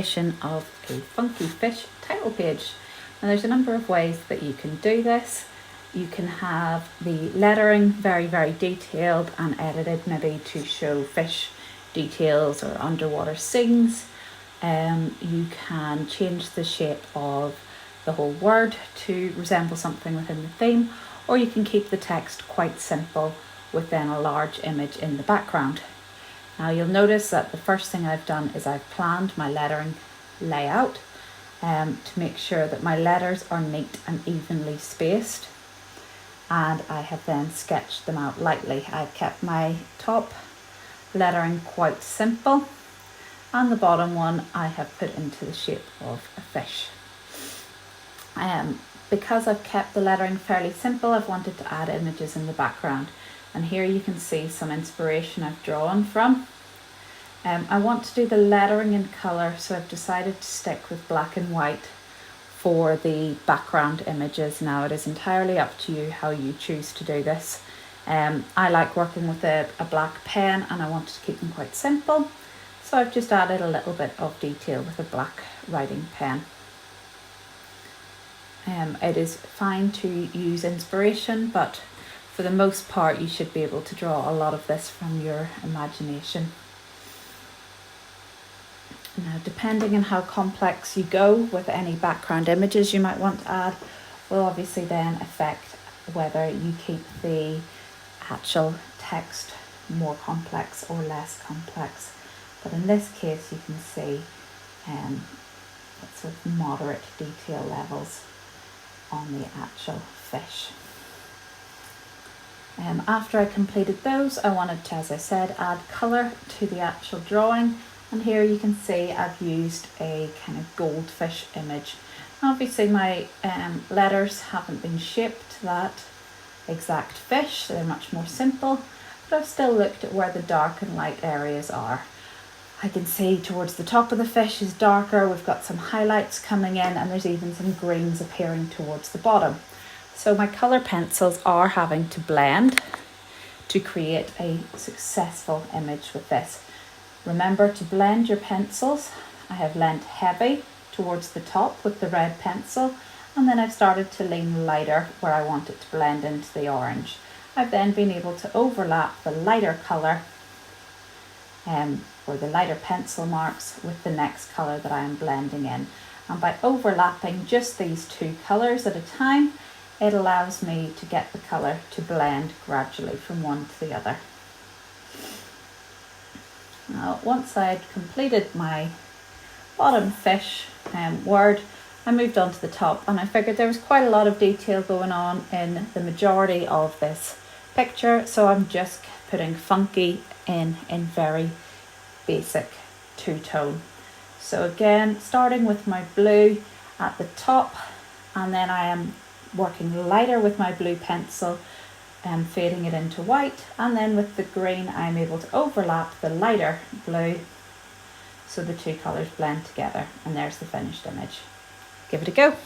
Of a funky fish title page. Now there's a number of ways that you can do this. You can have the lettering very detailed and edited, maybe to show fish details or underwater scenes. You can change the shape of the whole word to resemble something within the theme, or you can keep the text quite simple with then a large image in the background. Now you'll notice that the first thing I've done is I've planned my lettering layout to make sure that my letters are neat and evenly spaced, and I have then sketched them out lightly. I've kept my top lettering quite simple, and the bottom one I have put into the shape of a fish. Because I've kept the lettering fairly simple, I've wanted to add images in the background. And here you can see some inspiration I've drawn from. I want to do the lettering in colour, so I've decided to stick with black and white for the background images. Now it is entirely up to you how you choose to do this. I like working with a black pen, and I wanted to keep them quite simple, so I've just added a little bit of detail with a black writing pen. It is fine to use inspiration, but for the most part you should be able to draw a lot of this from your imagination. Now, depending on how complex you go with any background images you might want to add, will obviously then affect whether you keep the actual text more complex or less complex. But in this case you can see it's sort of moderate detail levels on the actual fish. After I completed those, I wanted to, as I said, add colour to the actual drawing, and here you can see I've used a kind of goldfish image. Obviously my letters haven't been shaped to that exact fish, they're much more simple, but I've still looked at where the dark and light areas are. I can see towards the top of the fish is darker, we've got some highlights coming in, and there's even some greens appearing towards the bottom. So my colour pencils are having to blend to create a successful image with this. Remember to blend your pencils. I have leant heavy towards the top with the red pencil, and then I've started to lean lighter where I want it to blend into the orange. I've then been able to overlap the lighter colour or the lighter pencil marks with the next colour that I am blending in. And by overlapping just these two colours at a time, it allows me to get the colour to blend gradually from one to the other. Now, once I'd completed my bottom fish word, I moved on to the top, and I figured there was quite a lot of detail going on in the majority of this picture, so I'm just putting funky in very basic two-tone. So again, starting with my blue at the top, and then I am working lighter with my blue pencil and fading it into white, and then with the green I'm able to overlap the lighter blue so the two colours blend together, and there's the finished image. Give it a go.